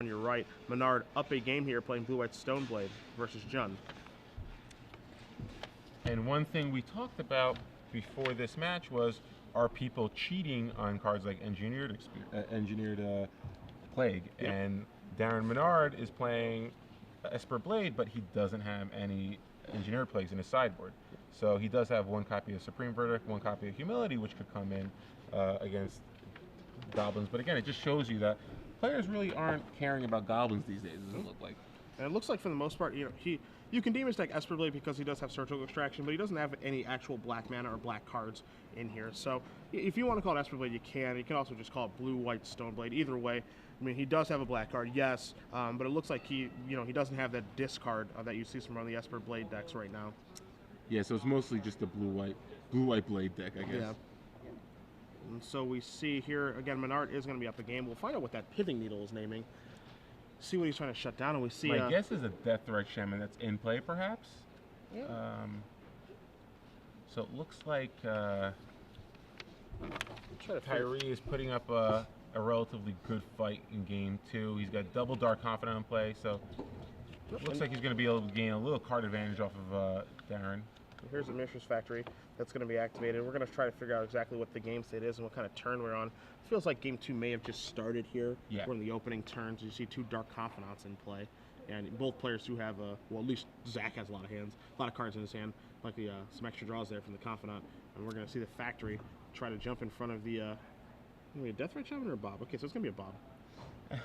on your right. Minard up a game here playing Blue-White Stoneblade versus Jun. And one thing we talked about before this match was, are people cheating on cards like Engineered Plague? Yep. And Darin Minard is playing Esper Blade, but he doesn't have any Engineered Plagues in his sideboard. So he does have one copy of Supreme Verdict, one copy of Humility, which could come in against Goblins. But again, it just shows you that players really aren't caring about Goblins these days, doesn't look like. And it looks like for the most part, you can deem his deck Esper Blade because he does have Surgical Extraction, but he doesn't have any actual black mana or black cards in here. So if you want to call it Esper Blade, you can. You can also just call it Blue-White Stoneblade. Either way, I mean, he does have a black card, yes, but it looks like he doesn't have that discard that you see from on the Esper Blade decks right now. Yeah, so it's mostly just a blue-white blade deck, I guess. Yeah. And so we see here again, Minard is going to be up the game. We'll find out what that Pithing Needle is naming. See what he's trying to shut down, and we see. My guess is a Deathrite Shaman that's in play, perhaps. Yeah. So it looks like Tyree is putting up a relatively good fight in game 2. He's got double Dark Confidant in play, so it looks like he's going to be able to gain a little card advantage off of Darin. Here's the Mishra's Factory that's going to be activated. We're going to try to figure out exactly what the game state is and what kind of turn we're on. It feels like game 2 may have just started here. Yeah. We're in the opening turns. You see 2 Dark Confidants in play. And both players do have, well, at least Zach has a lot of hands, a lot of cards in his hand, like some extra draws there from the Confidant. And we're going to see the Factory try to jump in front of the, a Deathrite Shaman or a Bob? Okay, so it's going to be a Bob.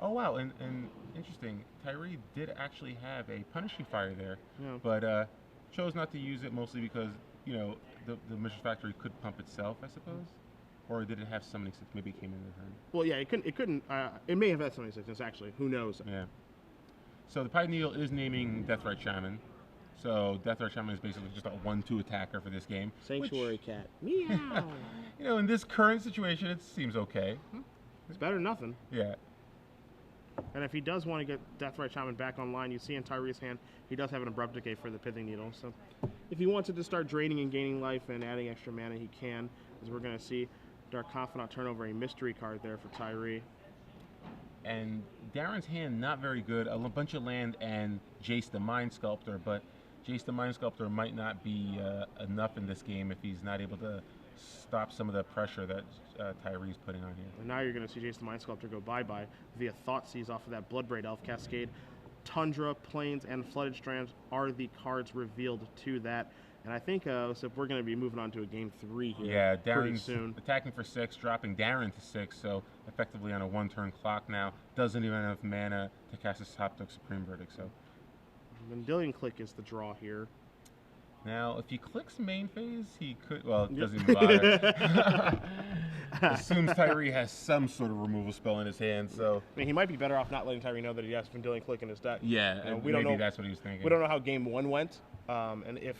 Oh, wow, and interesting. Tyree did actually have a Punishing Fire there, Yeah. but chose not to use it mostly because, the Mishra's Factory could pump itself, I suppose? Or did it have summoning sickness? Maybe it came in the turn. Well, yeah, it may have had summoning sickness, actually. Who knows? Yeah. So the Pithing Needle is naming Deathrite Shaman. So Deathrite Shaman is basically just a 1/2 attacker for this game. Sanctuary Cat. Meow. In this current situation, it seems okay. It's better than nothing. Yeah. And if he does want to get Deathrite Shaman back online, you see in Tyree's hand, he does have an Abrupt Decay for the Pithing Needle. So if he wanted to start draining and gaining life and adding extra mana, he can. As we're going to see Dark Confidant turn over a mystery card there for Tyree. And Darin's hand, not very good. A bunch of land and Jace the Mind Sculptor, but Jace the Mind Sculptor might not be enough in this game if he's not able to stop some of the pressure that Tyree's putting on here. And now you're going to see Jace the Mind Sculptor go bye-bye via Thoughtseize off of that Bloodbraid Elf Cascade. Tundra, Plains, and Flooded Strands are the cards revealed to that. And I think so we're going to be moving on to a game 3 here. Yeah, Darin's soon. Attacking for 6, dropping Darin to 6, so effectively on a 1-turn clock now. Doesn't even have enough mana to cast his top deck Supreme Verdict. So Vendilion Click is the draw here. now, if he clicks main phase, he could. Well, it doesn't even bother. Assumes Tyree has some sort of removal spell in his hand, so. I mean, he might be better off not letting Tyree know that he has Vendilion Click in his deck. Yeah, we don't know. That's what he was thinking. We don't know how game 1 went, and if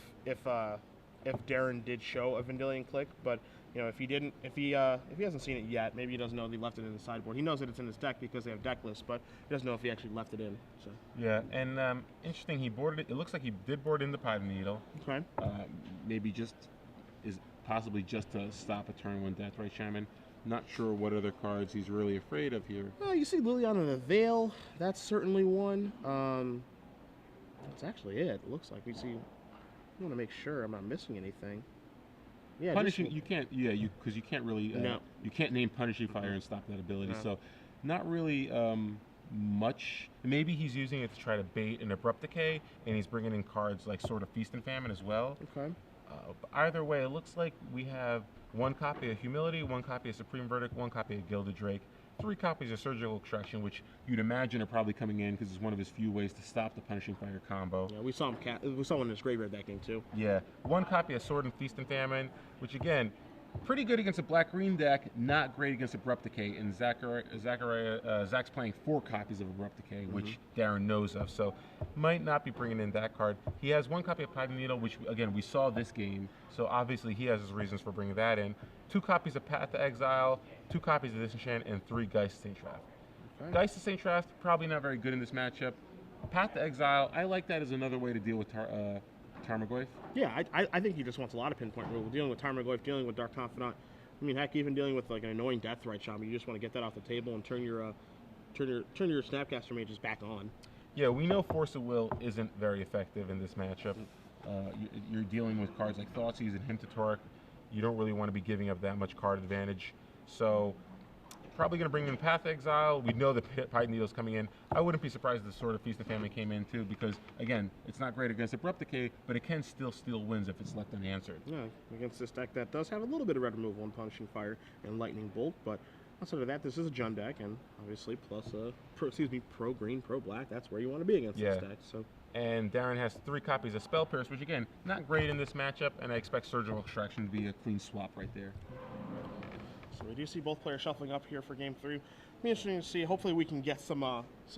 Darin did show a Vendilion Click, but if he didn't, if he hasn't seen it yet, maybe he doesn't know that he left it in the sideboard. He knows that it's in his deck because they have deck lists, but he doesn't know if he actually left it in. So. Yeah, and interesting, he boarded it. It looks like he did board in the Pithing Needle. Okay. Maybe possibly just to stop a turn 1 Deathrite Shaman. Not sure what other cards he's really afraid of here. Well, you see Liliana the Veil. That's certainly one. That's actually it. It looks like we see. I want to make sure I'm not missing anything. Yeah, Punishing, you can't. Yeah, because you can't really. No. You can't name Punishing Fire and stop that ability. No. So, not really much. Maybe he's using it to try to bait an Abrupt Decay, and he's bringing in cards like Sword of Feast and Famine as well. Okay. But either way, it looks like we have 1 copy of Humility, 1 copy of Supreme Verdict, 1 copy of Gilded Drake, 3 copies of Surgical Extraction, which you'd imagine are probably coming in because it's one of his few ways to stop the Punishing Fire combo. Yeah, we saw one in his graveyard that game too. Yeah, 1 copy of Sword and Feast and Famine, which again, pretty good against a black-green deck, not great against Abrupt Decay. And Zach's playing 4 copies of Abrupt Decay, which Darin knows of, so might not be bringing in that card. He has 1 copy of Pithing Needle, which again we saw this game, so obviously he has his reasons for bringing that in. 2 copies of Path to Exile, 2 copies of Disenchant, and 3 Geist of Saint Traft. Okay. Geist of Saint Traft probably not very good in this matchup. Path to Exile, I like that as another way to deal with Tarmogoyf. Yeah, I think he just wants a lot of pinpoint rule. Dealing with Tarmogoyf, dealing with Dark Confidant. I mean, heck, even dealing with like an annoying Deathrite Shaman. You just want to get that off the table and turn your turn your Snapcaster mages back on. Yeah, we know Force of Will isn't very effective in this matchup. You're dealing with cards like Thoughtseize and Hymn to Torque. You don't really want to be giving up that much card advantage. So probably going to bring in Path Exile. We know the Pine Needle's coming in. I wouldn't be surprised if the Sword of Feast and Famine came in too, because again, it's not great against Abrupt Decay, but it can still steal wins if it's left unanswered. Yeah, against this deck that does have a little bit of red removal and Punishing Fire and Lightning Bolt, but outside of that, this is a Jund deck, and obviously plus pro green, pro black. That's where you want to be against this deck. So. And Darin has 3 copies of Spell Pierce, which again, not great in this matchup, and I expect Surgical Extraction to be a clean swap right there. So we do see both players shuffling up here for Game 3. Be interesting to see. Hopefully we can get some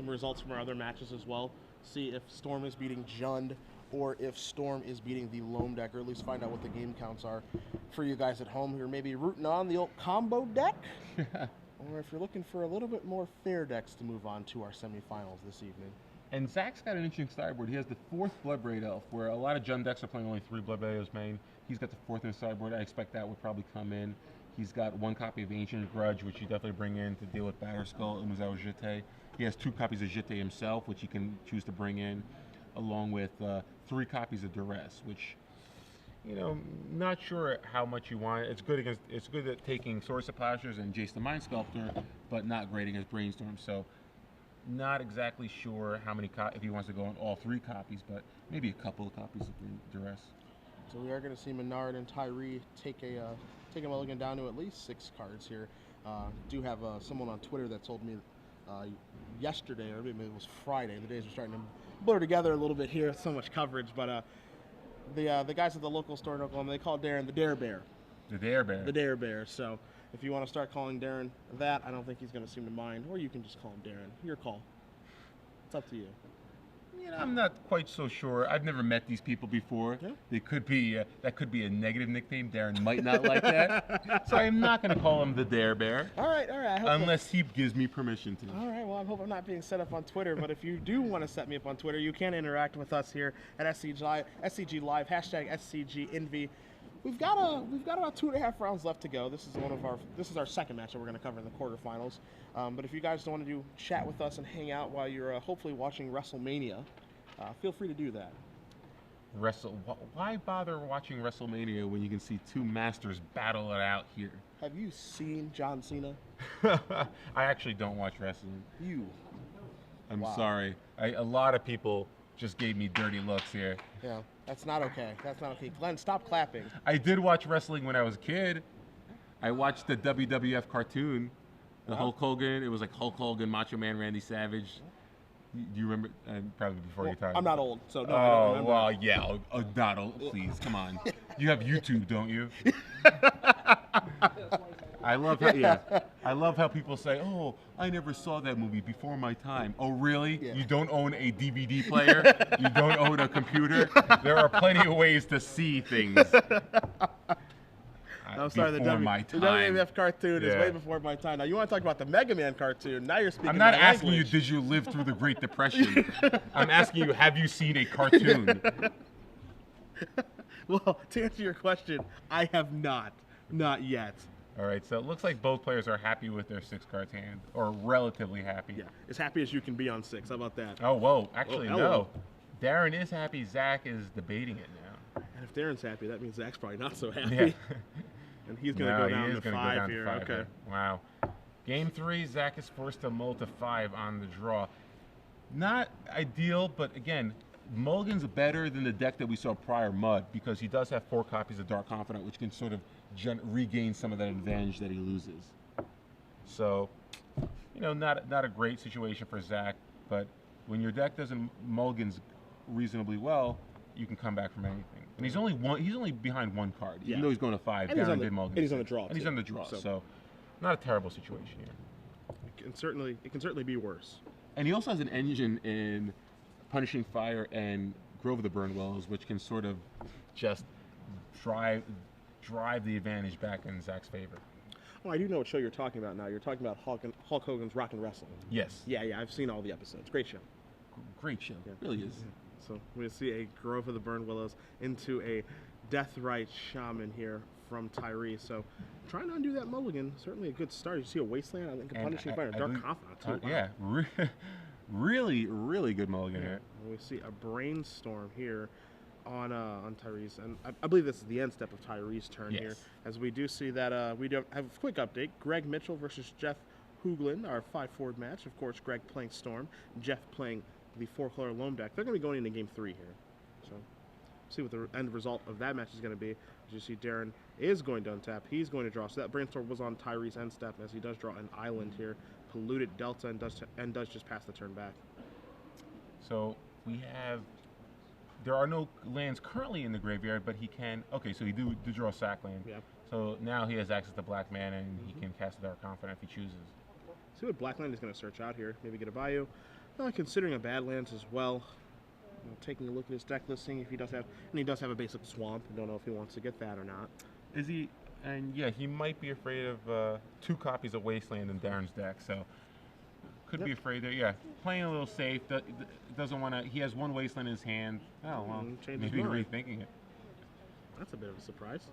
results from our other matches as well. See if Storm is beating Jund or if Storm is beating the Loam deck, or at least find out what the game counts are for you guys at home who are maybe rooting on the old combo deck. Or if you're looking for a little bit more fair decks to move on to our semifinals this evening. And Zach's got an interesting sideboard. He has the 4th Bloodbraid Elf, where a lot of Jund decks are playing only 3 Bloodbraid Elves main. He's got the 4th in his sideboard. I expect that would probably come in. He's got 1 copy of Ancient Grudge, which you definitely bring in to deal with Batterskull and Muzao Jete. He has 2 copies of Jete himself, which he can choose to bring in, along with 3 copies of Duress, which, you know, not sure how much you want. It's good at taking Swords of Plowshares and Jace the Mind Sculptor, but not great against Brainstorm. So, not exactly sure how many if he wants to go on all 3 copies, but maybe a couple of copies of Duress. So we are going to see Minard and Tyree take a mulligan down to at least 6 cards here. Do have someone on Twitter that told me yesterday, or maybe it was Friday. The days are starting to blur together a little bit here. So much coverage, but the guys at the local store in Oklahoma, they call Darin the Dare Bear. The Dare Bear. The Dare Bear. So if you want to start calling Darin that, I don't think he's going to seem to mind. Or you can just call him Darin. Your call. It's up to you. You know, I'm not quite so sure. I've never met these people before. Yeah. They could be that could be a negative nickname. Darin might not like that, so I'm not going to call him the Dare Bear. All right. Unless he gives me permission to. All right. Well, I hope I'm not being set up on Twitter. But if you do want to set me up on Twitter, you can interact with us here at SCG Live. Hashtag SCG Invi. We've got about 2.5 rounds left to go. This is our second match that we're going to cover in the quarterfinals. But if you guys don't want to chat with us and hang out while you're hopefully watching WrestleMania, feel free to do that. Why bother watching WrestleMania when you can see 2 masters battle it out here? Have you seen John Cena? I actually don't watch wrestling. I'm Wow. sorry. A lot of people just gave me dirty looks here. Yeah, that's not okay. That's not okay. Glenn, stop clapping. I did watch wrestling when I was a kid. I watched the WWF cartoon, the Hulk Hogan. It was like Hulk Hogan, Macho Man, Randy Savage. Do you remember? Probably before your time. I'm not old, so no, Oh, I don't remember. well, yeah. Not old. Please, come on. You have YouTube, don't you? I love how people say, "Oh, I never saw that movie before my time." Oh, really? Yeah. You don't own a DVD player? You don't own a computer? There are plenty of ways to see things. I'm sorry, the WWF cartoon is way before my time. Now, you want to talk about the Mega Man cartoon? Now you're speaking. I'm not my asking language. you, did you live through the Great Depression? I'm asking you, have you seen a cartoon? Well, to answer your question, I have not yet. All right, so it looks like both players are happy with their 6 cards hand, or relatively happy. Yeah, as happy as you can be on 6. How about that? Oh, whoa, actually, Oh, no. hello. Darin is happy. Zach is debating it now. And if Darin's happy, that means Zach's probably not so happy. Yeah. And he's going to go down to 5 here. Okay. Wow. Game 3, Zach is forced to mull to 5 on the draw. Not ideal, but again, Mulligan's better than the deck that we saw prior, Mud, because he does have 4 copies of Dark Confidant, which can sort of regain some of that advantage that he loses. So, you know, not a great situation for Zach, but when your deck doesn't Mulligan's reasonably well, you can come back from anything. And he's only behind 1 card, even though he's going to 5. And Darin did Mulligan. And he's on the draw. And he's on the draw, so not a terrible situation here. It can certainly be worse. And he also has an engine in Punishing Fire and Grove of the Burnwells, which can sort of just drive the advantage back in Zach's favor. Oh, I do know what show you're talking about now. You're talking about Hulk Hogan's Rock and Wrestling. Yes. Yeah, I've seen all the episodes. Great show. Great show. Yeah. Really is. So we're going to see a Grove of the Burned Willows into a Deathrite Shaman here from Tyree. So trying to undo that mulligan, certainly a good start. You see a Wasteland, I think a Punishing Fire, Dark Confidant too. Wow. Yeah, really good mulligan here. We see a Brainstorm here on Tyree's, and I believe this is the end step of Tyree's turn here, as we do see that we do have a quick update. Greg Mitchell versus Jeff Hoogland, our 5-forward match. Of course, Greg playing Storm, Jeff playing the 4-color Loam deck. They're going to be going into Game 3 here. So, see what the end result of that match is going to be. As you see, Darin is going to untap. He's going to draw. So that Brainstorm was on Tyree's end step, as he does draw an island here. Polluted Delta and does just pass the turn back. So, we have... There are no lands currently in the graveyard, but he can... Okay, so he do draw a sack land. Yeah. So now he has access to black mana, and he can cast a Dark Confidant if he chooses. See what black land is going to search out here. Maybe get a Bayou. Considering a Badlands as well. Taking a look at his deck listing, if he does have... And he does have a basic Swamp. I don't know if he wants to get that or not. Is he... And yeah, he might be afraid of 2 copies of Wasteland in Darin's deck, so... Could be afraid there. Yeah, playing a little safe. Doesn't want to... He has 1 Wasteland in his hand. Oh, well, maybe rethinking it. That's a bit of a surprise.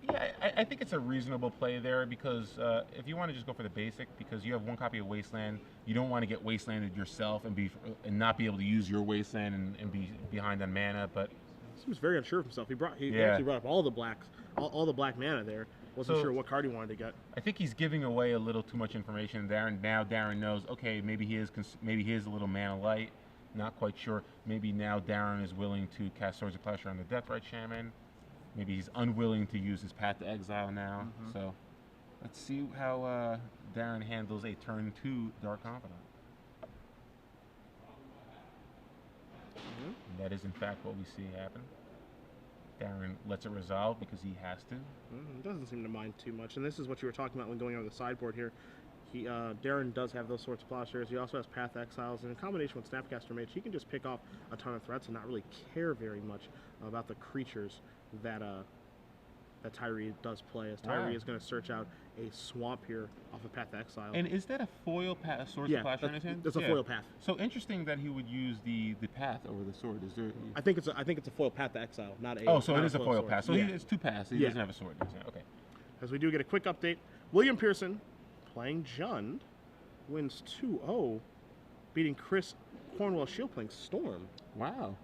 Yeah, I think it's a reasonable play there, because if you want to just go for the basic, because you have 1 copy of Wasteland, you don't want to get Wastelanded yourself and not be able to use your Wasteland and be behind on mana. But he was very unsure of himself. He actually brought up all the blacks, all the black mana there. Wasn't sure what card he wanted to get. I think he's giving away a little too much information. Now Darin knows. Okay, maybe he is a little mana light. Not quite sure. Maybe now Darin is willing to cast Swords of Pleasure on the Deathrite Shaman. Maybe he's unwilling to use his Path to Exile now. So let's see how Darin handles a turn 2 Dark Confidant. And that is in fact what we see happen. Darin lets it resolve because he has to. Doesn't seem to mind too much. And this is what you were talking about when going over the sideboard here. Darin does have those sorts of plowshares. He also has Path Exiles, and in combination with Snapcaster Mage, he can just pick off a ton of threats and not really care very much about the creatures that Tyree does play. As Tyree is going to search out a Swamp here off of Path Exile. And is that a foil path, Swords of Pleasure in his hand? That's a foil path. So interesting that he would use the path over the sword. Is there? I think it's a foil Path to Exile, not a. Oh, so it is a foil path. So it's 2 paths. He doesn't have a sword. Okay. As we do get a quick update, William Pearson, playing Jund, wins 2-0, beating Chris Cornwell Shield playing Storm. Wow.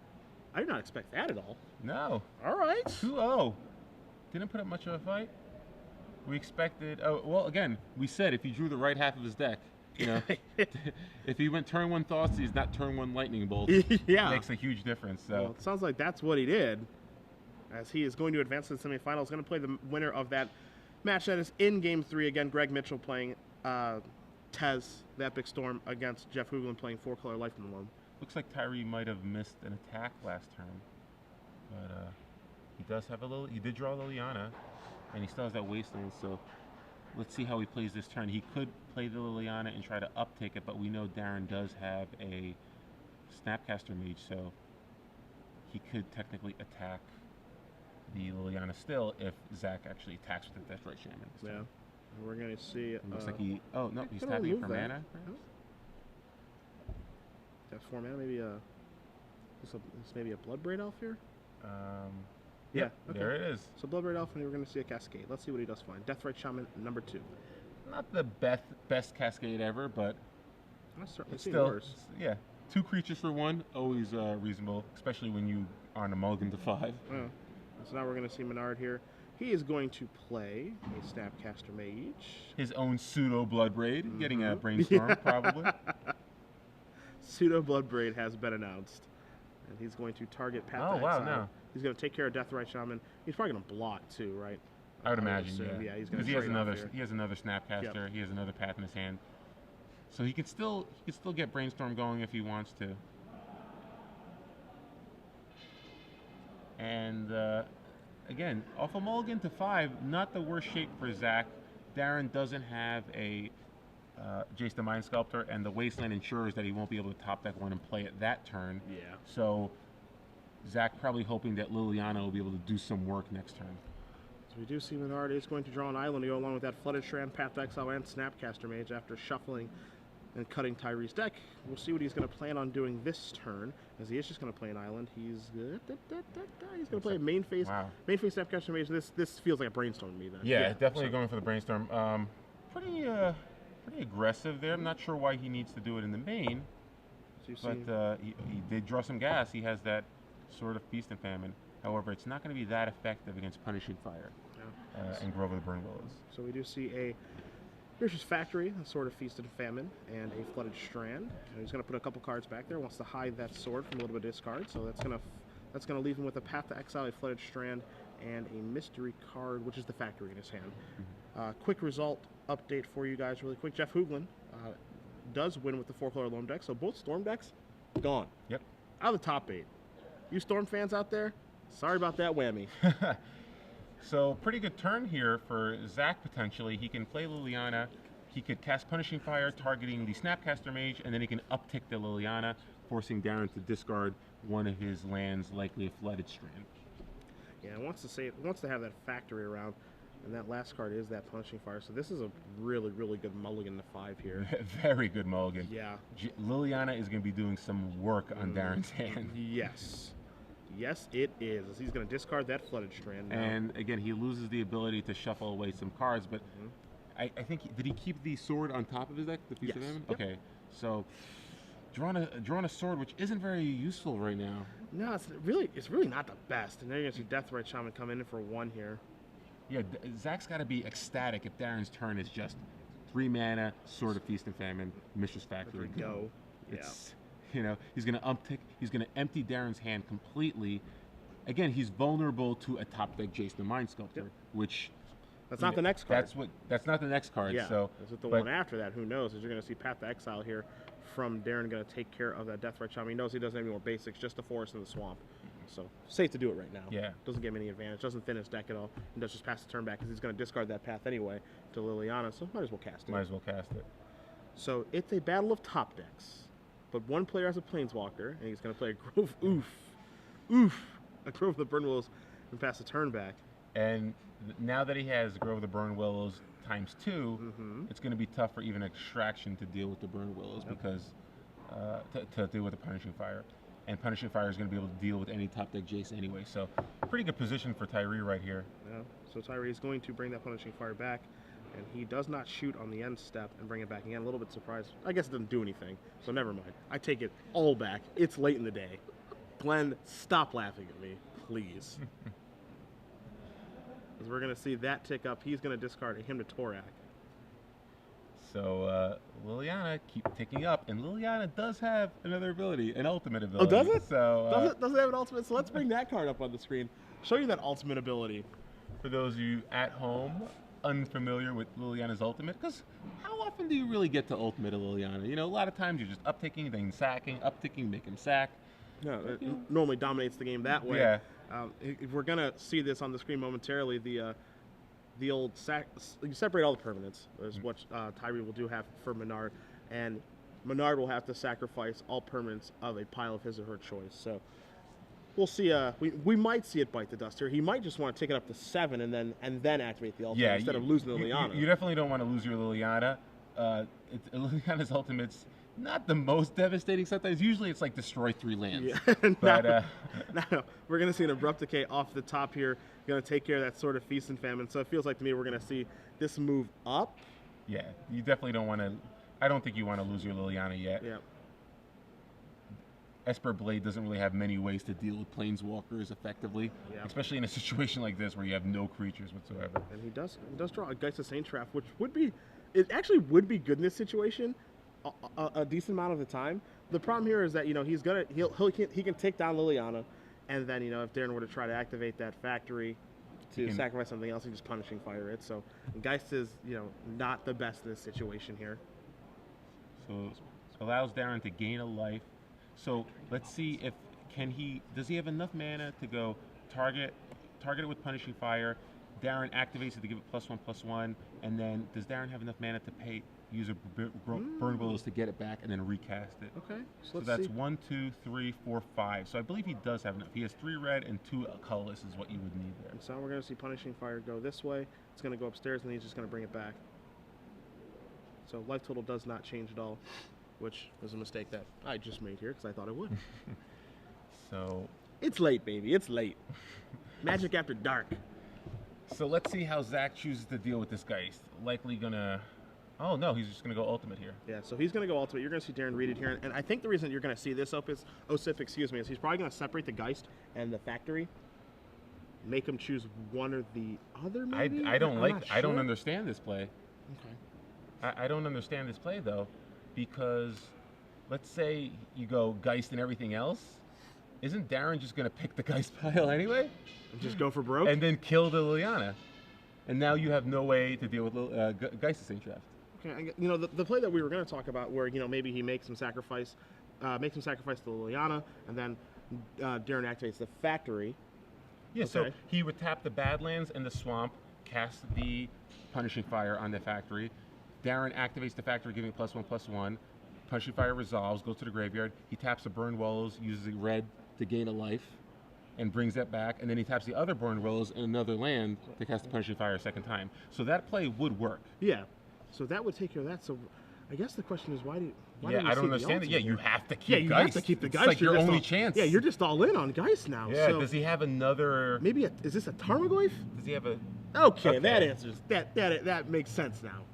I did not expect that at all. No. All right. 2-0. Didn't put up much of a fight. We expected... Oh, well, again, we said if he drew the right half of his deck, you know, if he went turn 1 Thoughtseize, not turn 1 Lightning Bolt, it makes a huge difference. So. Well, it sounds like that's what he did, as he is going to advance to the semifinals. Going to play the winner of that match that is in Game 3. Again, Greg Mitchell playing Tez, the Epic Storm, against Jeff Hoogland playing 4-color Life from the Loam. Looks like Tyree might have missed an attack last turn, but he does have he did draw Liliana, and he still has that Wasteland, so let's see how he plays this turn. He could play the Liliana and try to uptake it, but we know Darin does have a Snapcaster Mage, so he could technically attack the Liliana still if Zach actually attacks with the Deathrite Shaman. Yeah. We're going to see... looks like he... Oh, no, he's tapping for mana, perhaps? That's 4 mana, maybe this maybe a Bloodbraid Elf here? Yeah, okay. There it is. So Bloodbraid Elf, and we're going to see a Cascade. Let's see what he does find. Deathrite Shaman, number 2. Not the best Cascade ever, but it's still worse. Yeah, 2 creatures for 1, always reasonable, especially when you are on a mulligan to 5. So now we're going to see Minard here. He is going to play a Snapcaster Mage. His own pseudo Bloodbraid, getting a Brainstorm, probably. Pseudo Bloodbraid has been announced. And he's going to target Path to Exile. No. He's going to take care of Deathrite Shaman. He's probably going to blot too, right? I would imagine, yeah. He's going to he has another Snapcaster. Yep. He has another Path in his hand. So he can still get Brainstorm going if he wants to. And again, off a mulligan to 5, not the worst shape for Zach. Darin doesn't have a Jace the Mind Sculptor, and the Wasteland ensures that he won't be able to top deck 1 and play it that turn. Yeah. So Zach probably hoping that Liliana will be able to do some work next turn. So we do see Minard is going to draw an island to go along with that Flooded Strand, Path to Exile, and Snapcaster Mage after shuffling and cutting Tyree's deck. We'll see what he's going to plan on doing this turn, as he is just going to play an island. He's going to play a main phase. Wow. Main phase Snapcaster Mage. This feels like a brainstorm to me then. Yeah, definitely going for the brainstorm. Pretty aggressive there. I'm not sure why he needs to do it in the main, but he did draw some gas. He has that sort of Feast and Famine. However, it's not going to be that effective against Punishing Fire and Grove of the Burn Willows. So we do see a Vicious Factory, a Sword of Feast and Famine, and a Flooded Strand. And he's going to put a couple cards back there. Wants to hide that sword from a little bit of discard. So that's gonna leave him with a Path to Exile, a Flooded Strand, and a mystery card, which is the Factory in his hand. Quick result update for you guys, really quick. Jeff Hooglin does win with the 4-color Loam deck. So both Storm decks gone. Yep. Out of the top 8. You Storm fans out there, sorry about that whammy. So pretty good turn here for Zach potentially. He can play Liliana. He could cast Punishing Fire, targeting the Snapcaster Mage, and then he can uptick the Liliana, forcing Darin to discard one of his lands, likely a Flooded Strand. Yeah, it wants to have that Factory around, and that last card is that Punishing Fire. So this is a really, really good mulligan to 5 here. Very good mulligan. Yeah. Liliana is going to be doing some work on Darin's hand. Yes. Yes, it is. He's going to discard that Flooded Strand now. And again, he loses the ability to shuffle away some cards, but I think, did he keep the sword on top of his deck? The Feast of Famine? Yep. Okay, so drawing a sword, which isn't very useful right now. No, it's really not the best. And then you're going to see Deathrite Shaman come in for 1 here. Yeah, Zach's got to be ecstatic if Darin's turn is just 3 mana, Sword of Feast and Famine, Mistress Factory. Go. It's, you know, he's going to uptick. He's going to empty Darin's hand completely. Again, he's vulnerable to a top deck Jason the Mind Sculptor, which that's not the next card. That's not the next card. Yeah. So is it the one after that? Who knows? As you're going to see Path to Exile here from Darin, going to take care of that Deathrite Shaman. He knows he doesn't have any more basics, just the forest and the swamp. So safe to do it right now. Yeah. Doesn't give him any advantage. Doesn't thin his deck at all. And does just pass the turn back because he's going to discard that path anyway to Liliana. So might as well cast it. Might as well cast it. So it's a battle of top decks. But one player has a Planeswalker, and he's going to play a Grove. A Grove of the Burn Willows and pass the turn back. And now that he has Grove of the Burn Willows ×2, it's going to be tough for even Extraction to deal with the Burn Willows because to deal with the Punishing Fire. And Punishing Fire is going to be able to deal with any top deck Jace anyway. So pretty good position for Tyree right here. Yeah. So Tyree is going to bring that Punishing Fire back. And he does not shoot on the end step and bring it back again. A little bit surprised. I guess it doesn't do anything, so never mind. I take it all back. It's late in the day. Glenn, stop laughing at me, please. As we're going to see that tick up, he's going to discard a Hymn to Torak. So Liliana keep ticking up, and Liliana does have another ability, an ultimate ability. Oh, does it? So does it have an ultimate? So let's bring that card up on the screen. Show you that ultimate ability. For those of you at home unfamiliar with Liliana's ultimate, because how often do you really get to ultimate a Liliana? You know, a lot of times you're just upticking, then sacking, upticking, make him sack. No, it normally dominates the game that way. Yeah. If we're gonna see this on the screen momentarily, the old you separate all the permanents, is what Tyree will do have for Minard, and Minard will have to sacrifice all permanents of a pile of his or her choice. So we'll see. We might see it bite the dust here. He might just want to take it up to 7 and then activate the ultimate instead of losing the Liliana. You definitely don't want to lose your Liliana. Liliana's ultimate's not the most devastating sometimes. Usually it's like destroy 3 lands. Yeah. But no, we're going to see an Abrupt Decay off the top here. Going to take care of that sort of Feast and Famine. So it feels like to me we're going to see this move up. Yeah, you definitely don't want to. I don't think you want to lose your Liliana yet. Yeah. Esper Blade doesn't really have many ways to deal with Planeswalkers effectively, especially in a situation like this where you have no creatures whatsoever. And he does draw a Geist of Saint Trap, which it actually would be good in this situation a decent amount of the time. The problem here is that, you know, he can take down Liliana, and then, you know, if Darin were to try to activate that factory to sacrifice something else, he just Punishing Fire it. So Geist is, you know, not the best in this situation here. So allows Darin to gain a life. So let's see if does he have enough mana to go target it with Punishing Fire, Darin activates it to give it +1/+1, and then does Darin have enough mana to use a Burn Willows to get it back and then recast it? Okay. So that's 1, 2, 3, 4, 5. So I believe he does have enough. He has 3 red and 2 colorless is what you would need there. And so we're going to see Punishing Fire go this way. It's going to go upstairs, and then he's just going to bring it back. So life total does not change at all, which was a mistake that I just made here because I thought it would. So It's late, baby. It's late. Magic after dark. So let's see how Zach chooses to deal with this Geist. Likely gonna... Oh, no, he's just gonna go ultimate here. Yeah, so he's going to go ultimate. You're going to see Darin read it here. And I think the reason you're going to see this Osip, is he's probably going to separate the Geist and the Factory. Make him choose one or the other, maybe? I don't I don't understand this play. Okay. I don't understand this play, though, because let's say you go Geist and everything else. Isn't Darin just going to pick the Geist pile anyway? And just go for broke? And then kill the Liliana. And now you have no way to deal with Geist Saint Draft. Okay, you know, the play that we were going to talk about where, you know, maybe he makes him sacrifice to Liliana, and then Darin activates the Factory. Yeah, okay. So he would tap the Badlands and the Swamp, cast the Punishing Fire on the Factory. Darin activates the Factory, giving +1/+1. Punishing Fire resolves, goes to the graveyard. He taps the Burned Willows, uses a red to gain a life, and brings that back. And then he taps the other Burned Willows and another land to cast the Punishing Fire a second time. So that play would work. Yeah. So that would take care of that. So I guess the question is, why do I don't understand it. Yeah, you have to keep Yeah, you Geist. have to keep the Geist. It's like your You're just only chance. Yeah, you're just all in on Geist now. Yeah, so does he have another... maybe is this a Tarmogoyf? Does he have a... Okay, that answers that makes sense now.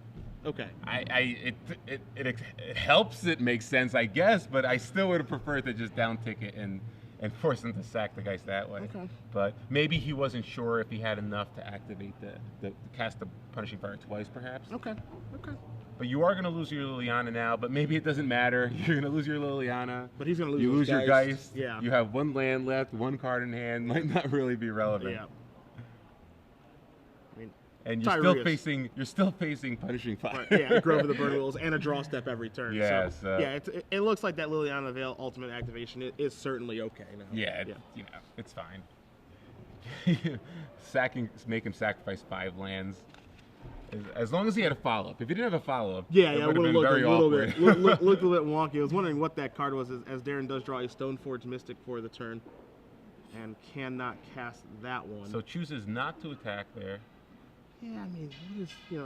Okay. It helps it makes sense, I guess, but I still would have preferred to just down tick it and force him to sack the Geist that way. Okay. But maybe he wasn't sure if he had enough to activate the cast the Punishing Fire twice, perhaps. Okay. But you are going to lose your Liliana now, but maybe it doesn't matter. You're going to lose your Liliana. But he's going to lose You his lose your Geist. Yeah. You have one land left, one card in hand. Might not really be relevant. Yeah. I mean, And Tyree you're still facing Punishing Fire. Right, yeah, Grove of the Burn Willows and a draw step every turn. Yeah, so, yeah, it looks like that Liliana Veil ultimate activation is certainly okay now. Yeah, you know, it's fine. Make him sacrifice 5 lands. As long as he had a follow-up. If he didn't have a follow-up, it would have been looked very a little awkward. bit looked a little bit wonky. I was wondering what that card was, as Darin does draw a Stoneforge Mystic for the turn, and cannot cast that one. So chooses not to attack there. Yeah, I mean,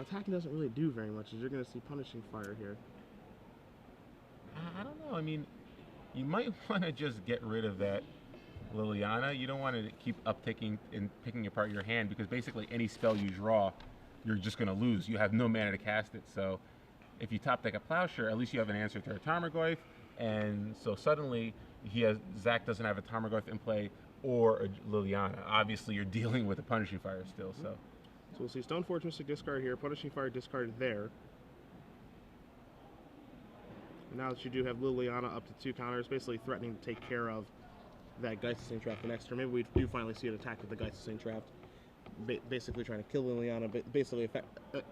attacking doesn't really do very much, as you're going to see Punishing Fire here. I don't know. I mean, you might want to just get rid of that Liliana. You don't want to keep upticking and picking apart your hand, because basically any spell you draw, you're just going to lose. You have no mana to cast it. So if you top deck a Plowshare, at least you have an answer to a Tarmogoyf. And so suddenly Zach doesn't have a Tarmogoyf in play or a Liliana. Obviously, you're dealing with a Punishing Fire still. So we'll see Stoneforge Mystic discard here, Punishing Fire discarded there. And now that you do have Liliana up to 2 counters, basically threatening to take care of that Geist Saint Draft the next turn. Maybe we do finally see an attack with the Geist Saint Draft. Basically trying to kill Liliana, but basically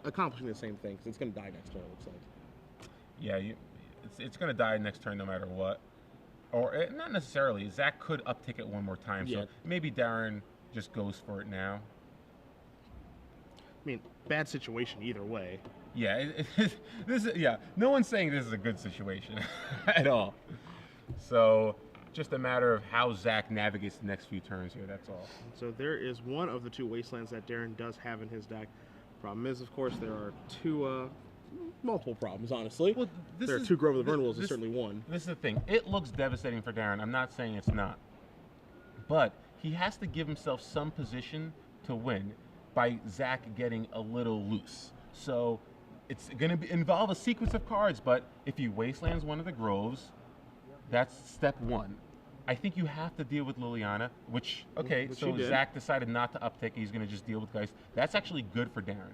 accomplishing the same thing, because it's going to die next turn, it looks like. Yeah, it's going to die next turn no matter what. Or not necessarily. Zach could uptick it one more time, so maybe Darin just goes for it now. I mean, bad situation either way. Yeah, no one's saying this is a good situation at all. So just a matter of how Zach navigates the next few turns here, that's all. So there is one of the 2 Wastelands that Darin does have in his deck. Problem is, of course, there are multiple problems, honestly. Well, there are 2 Grove of the Burn Willows, is certainly one. This is the thing. It looks devastating for Darin. I'm not saying it's not. But he has to give himself some position to win by Zach getting a little loose. So it's going to involve a sequence of cards, but if he Wastelands one of the Groves, that's step 1. I think you have to deal with Liliana, which so Zach decided not to uptick. He's going to just deal with Geist. That's actually good for Darin.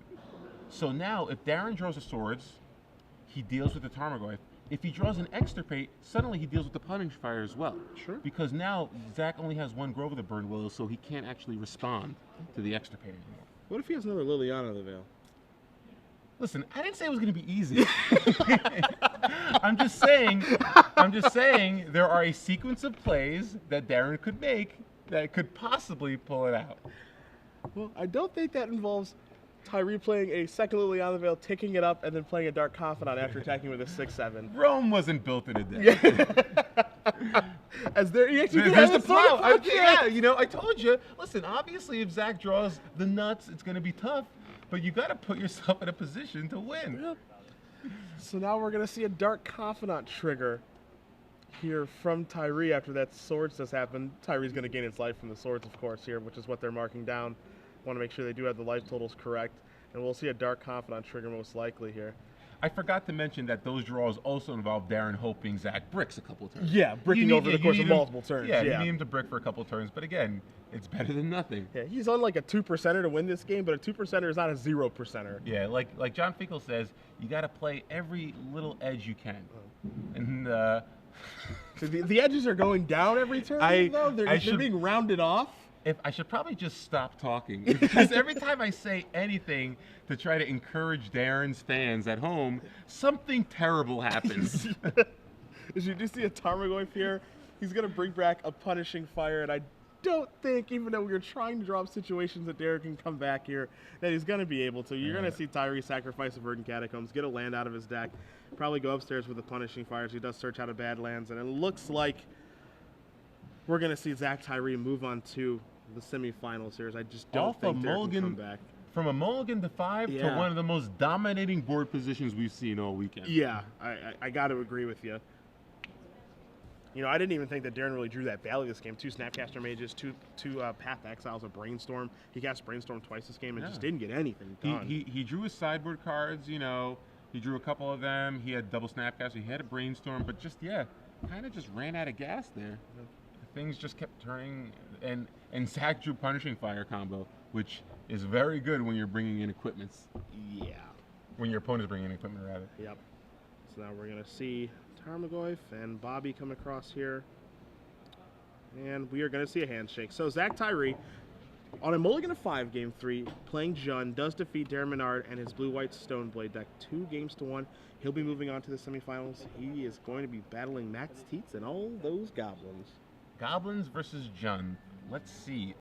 So now, if Darin draws a Swords, he deals with the Tarmogoyf. If he draws an Extirpate, suddenly he deals with the Punishing Fire as well. Sure. Because now Zach only has 1 Grove of the Burned Willows, so he can't actually respond to the Extirpate anymore. What if he has another Liliana of the Veil? Listen, I didn't say it was going to be easy. I'm just saying there are a sequence of plays that Darin could make that could possibly pull it out. Well, I don't think that involves Tyree playing a second Liliana Veil, ticking it up, and then playing a Dark Confidant after attacking with a 6/7. Rome wasn't built in a day. As there, there's the plow. I told you. Listen, obviously, if Zach draws the nuts, it's going to be tough. But you got to put yourself in a position to win. Yep. So now we're going to see a Dark Confidant trigger here from Tyree after that Swords just happened. Tyree's going to gain its life from the Swords, of course, here, which is what they're marking down. Want to make sure they do have the life totals correct. And we'll see a Dark Confidant trigger most likely here. I forgot to mention that those draws also involve Darin hoping Zach bricks a couple turns. Yeah, bricking over the course of multiple turns. Yeah, you need him to brick for a couple turns, but again, it's better than nothing. Yeah, he's on like a 2%er to win this game, but a 2%er is not a 0%er. Yeah, like John Finkel says, you got to play every little edge you can. And so the edges are going down every turn, though? They're being rounded off? I should probably just stop talking, because every time I say anything to try to encourage Darin's fans at home, something terrible happens. As you do see a Tarmogoyf here, he's going to bring back a Punishing Fire, and I don't think, even though we're trying to draw up situations that Darin can come back here, that he's going to be able to. You're going to see Tyree sacrifice a Verdant Catacombs, get a land out of his deck, probably go upstairs with the Punishing Fires. He does search out of bad lands, and it looks like we're going to see Zach Tyree move on to the semifinals here. I just don't think Darin can come back. From a mulligan to 5 to one of the most dominating board positions we've seen all weekend. Yeah, I got to agree with you. You know, I didn't even think that Darin really drew that value this game. 2 Snapcaster Mages, two Path Exiles, a Brainstorm. He cast Brainstorm twice this game and just didn't get anything done. He drew his sideboard cards, you know. He drew a couple of them. He had double Snapcaster. He had a Brainstorm, but just, kind of just ran out of gas there. Things just kept turning, and Zach drew Punishing Fire combo, which is very good when you're bringing in equipments. Yeah. When your opponent's bringing in equipment, rather. Yep. So now we're going to see Tarmogoyf and Bobby come across here. And we are going to see a handshake. So Zach Tyree, on a mulligan of 5, Game 3, playing Jun, does defeat Darin Minard and his blue-white Stoneblade deck 2-1. He'll be moving on to the semifinals. He is going to be battling Max Teats and all those goblins. Goblins versus Jun. Let's see.